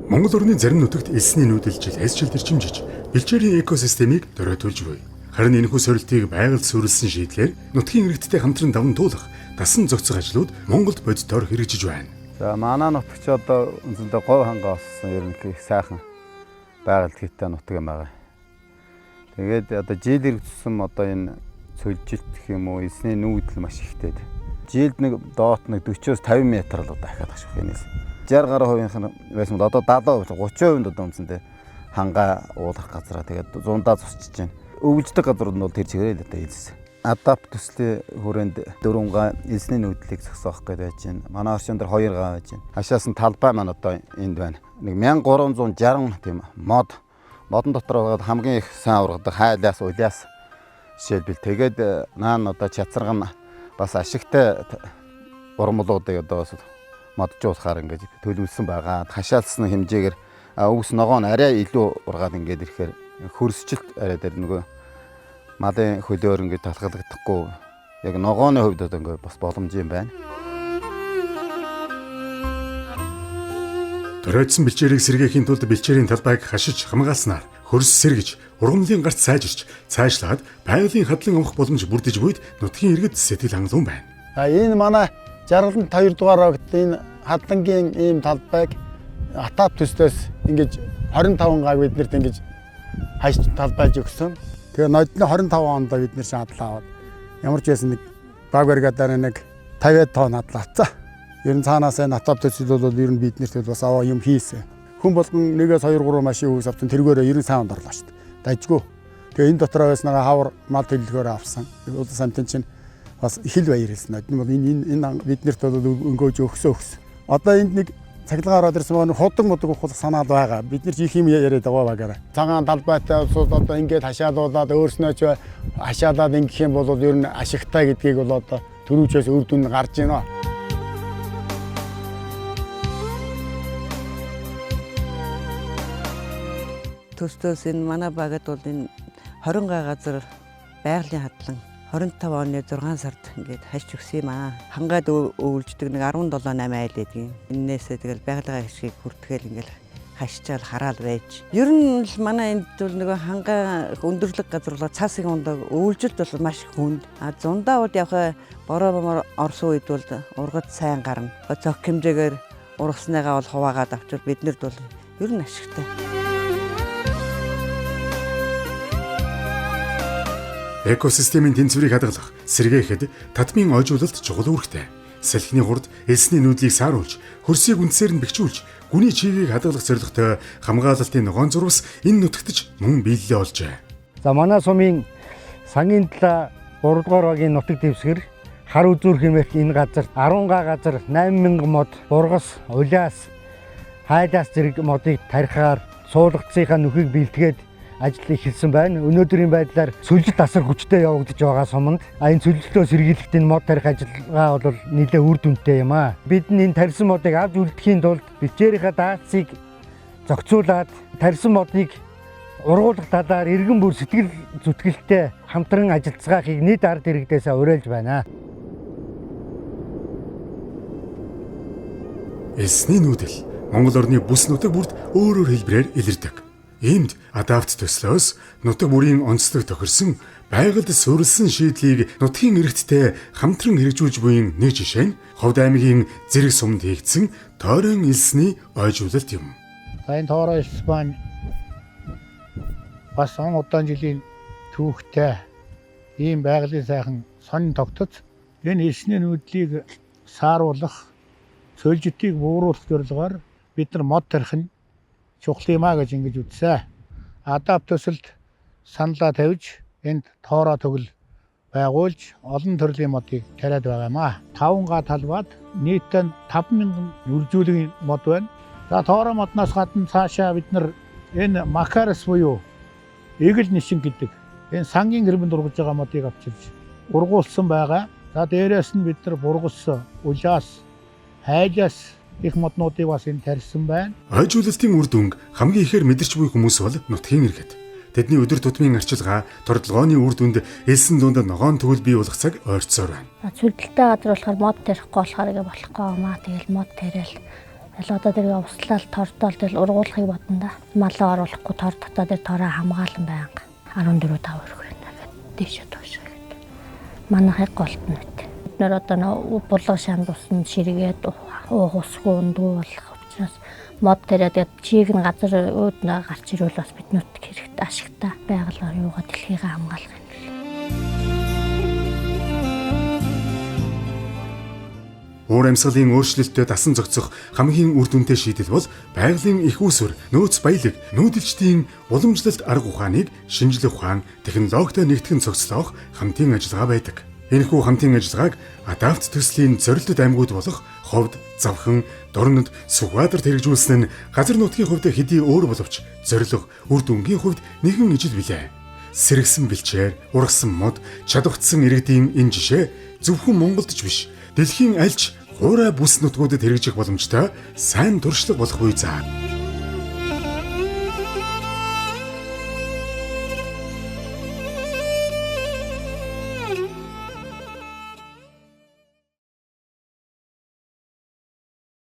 Монгол орны зарим нутагт элсний нүүдэлжил хэсчил төрчимжиж бэлчээрийн экосистемийг дөрөөлж буй. Харин энэхүү сорилтыг байгальд суурилсан шийдлээр нутгийн иргэдтэй хамтран даван туулах дасан зохицох ажлууд Монголд бодитоор хэрэгжиж байна. За манай нутагч одоо үндсэндээ говь хангаа болсон ерөнхий сайхан байгальд хийтэй нутаг юм байгаа. Тэгээд одоо жил иргэжсэн одоо энэ цөлжилт гэх юм уу элсний нүүдэл маш ихтэй. Жилд нэг доот нэг 40-50 м л одоо дахиад ашиг хийнээс. 60 гаруй хувийнх нь байсан бол одоо 70% 30% одоо үндсэндээ хангаа уулах газараа тэгээд зундаа зусчиж байна. Өвлждэг газрууд нь бол тэр чигээр л одоо элс. Адапт төслийн хүрээнд 4 га элсний нүүдлийг зогсоох гэж байж байна. Манай орчин дээр 2 га байж байна. Хашаас нь талбай маань одоо энд байна. Нэг 1360 тийм модон дотор хамгийн их сайн ургадаг хайлаас улаас жишээлбэл тэгээд наан одоо чацарган бас ашигтай урмлуудыг одоо моджуулахаар ингэж төлөвлөсөн байгаа. Хашаалсан хэмжээгээр өвс ногоо нь арай илүү ургаад ингэж ирэхээр хөрсжилт арай дээр нөгөө малын хөлөөр ингэж талхалгадахгүй яг ногооны хувьд одоо ингэ бас боломж юм байна. Дөрөөдсөн бэлчээрийг сэргээхийн тулд бэлчээрийн талбайг хашиж хамгаалснаар хөрс сэргэж ургамлын гарт сайжирч цаашлаад байгалийн хадлан амрах боломж бүрдэж буйд нутгийн иргэд сэтгэл хангалуун байна. Энэ манай жаргаланд 2 дугаар огт энэ хадлагын ийм талбайг атап төслөөс ингэж 25 гааг биднэрт ингэж хаяж талбайж өгсөн. Тэгээ ноёдны 25 онд бид нэр шаадлаа аваад ямар ч байсан нэг баг баригадаар нэг 50 тонн хадлаа авцаа. Ер нь цаанаас энэ атап төсөл бол ер нь биднэрт бас аваа юм хийсэн. Хүн болгон 1-2 3 машин үүс авсан тэргээрээ 90 сая орлоо шүү дээ. Дажгүй. Тэгээ энэ дотроо байснаа хавар мал төлөлгөөр авсан. Улс самтын чинь бас их л баяр хэлсэн. Энэ биднэрт бол өнгөөж өгсөн. Одоо энд нэг цахилгаан ороод ирсэн нэг худаг мудаг ухах санаал байгаа. Бид нар их юм яриад байгаа багаараа. Цагаан талбайтай улсууд одоо ингээд хашаалуулаад өөрснөө ч хашаалаад ингэх юм бол ер нь ашигтай гэдгийг бол одоо төрүүчээс үр дүн гарч байна. Төстөөс энэ манай багад бол энэ 20 га газар байгалийн хадлан 25 оны 6 сард ингээд хашиж өгсөн юм аа. Хангаад өвлждөг нэг 17-8 айл эдгийн. Эннээсээ тэгэл байгалийн хашгийг хүртгэл ингээд хашчаал хараал байж. Ер нь л манай энд бол нөгөө хангаа өндөрлөг газарлаа цаасын ундаг өвлжилт бол маш хүнд. Зундаа уд явах бороо орсон үед бол ургад сайн гарна. Цог хэмжээгээр ургасныгаа бол хуваагаад авчвал биднэрд бол ер нь ашигтай. Экосистемийн тэнцвэрийг хадгалах, сэргээхэд татмын ойжуулалт чухал үүрэгтэй. Салхины хурд элсний нүүдлийг сааруулж, хөрсийг үндсээр нь бэхжүүлж, гүний чигийг хадгалах зорилготой хамгаалалтын ногоон зурвас энэ нутагтж мөн биелэлээ олжээ. За манай сумын сангийн талаа 3 дугаар багийн нутаг дэвсгэр хар үзүүр хэмээх энэ газар 10 га газар 8000 мод ургас, улаас, хайлаас зэрэг модыг тарихаар суулгацсынхаа нөхийг бэлтгээд ажил эхэлсэн байна. Өнөөдрийн байдлаар сүлжилт асар хүчтэй явагдаж байгаа суманд энэ сүлжилтөө сэргийлэхэд энэ мод тарих ажиллагаа бол нэлээд үр дүнтэй юм аа. Бид энэ тарьсан модыг авч үлдэхийн тулд бэлчээрийнхаа даацыг зохицуулаад тарьсан модыг ургуулах талаар иргэн бүр сэтгэл зүтгэлтэй хамтран ажиллацгаахыг нийт ард иргэдээс уриалж байна. Элсний нүүдэл Монгол орны бүс нутаг бүрд өөрөөр хэлбэрээр илэрдэг. Иймд адапт төслөөс нутаг бүрийн онцлог тохирсон байгальд суурилсан шийдлийг нутгийн иргэдтэй хамтран хэрэгжүүлж буйн нэг жишээ нь Ховд аймгийн Зэрэг сумд хийгдсэн тойрон элсний ойжуулалт юм. Энэ тоороо элс маань бас удаан жилийн түүхтэй ийм байгалийн сайхан сонин тогтоц энэ элсний нүүдлийг сааруулах, цөлжитийг бууруулах зорилгоор бид нар мод тарих нь чухал юм а гэж ингэж үзсэн. Адапт төсөлд саналаа тавьж энд тоороо төгөл байгуулж олон төрлийн модыг тариад байгаа юм а. 5 га талбайд нийтдээ 5000 үржүүлгийн мод байна. За тоороо модноос гадна цаашаа бид нар энэ макарс буюу эгэл нишин гэдэг энэ сангийн гэрбэнд ургаж байгаа модыг авчирч ургуулсан байгаа. За дээрээс нь бид нар бургас, улаас, хайлаас их моднуудыг бас энэ тарьсан байна. Ойжуулалтын үр дүнг хамгийн ихээр мэдэрч буй хүмүүс бол нутгийн иргэд. Тэдний өдөр тутмын арчилгаа, тордлогооны үр дүнд элсэн дунд ногоон төгөл бий болох цаг ойрцоор байна. Цөлдөлтэй газар болохоор мод тарихгүй болохоор болохгүй юмаа. Тэгэл мод тариал Тэгэл одоо тэргээ услаад тордоол тэгэл ургуулахыг бодно да. Малаа оруулахгүй тор дотоо дээр тороо хамгаалan байнга 14 5 өрх байна гэдэг дэвшээ тоош гэдэг. Манайхыг голтно үт. Бид нэр одоо булга шамд усан ширгээд уусгүй ундуулах учраас мод тэрэ тэгээд чийг нь газар өөднө гарч ирвэл бас биднүүт хэрэгтэй ашигтай байгалаа юугаа дэлхийгээ хамгаалах юм. Уур амьсгалын өөрчлөлтөд дасан зохицох хамгийн үр дүнтэй шийдэл бол байгалийн их үүсвэр, нөөц баялаг, нүүдэлчдийн уламжлалт арга ухааныг шинжлэх ухаан, технологитой нэгтгэн цогцлоох хамтын ажиллагаа байдаг. Энэхүү хамтын ажиллагааг адапт төслийн зорилттой аймагуд болох Ховд, Завхан, Дорнод, Сүхбаатарт хэрэгжүүлсэн нь газар нутгийн хувьд хэдий өөр боловч зорилго, үр дүнгийн хувьд нэгэн ижил билээ. Сэргсэн бэлчээр, ургасан мод, чадварчсан иргэдийн энэ жишээ зөвхөн Монголд ч биш, дэлхийн альч хуурай бүс нутгуудад хэрэгжих боломжтой сайн туршлага болох үе заа.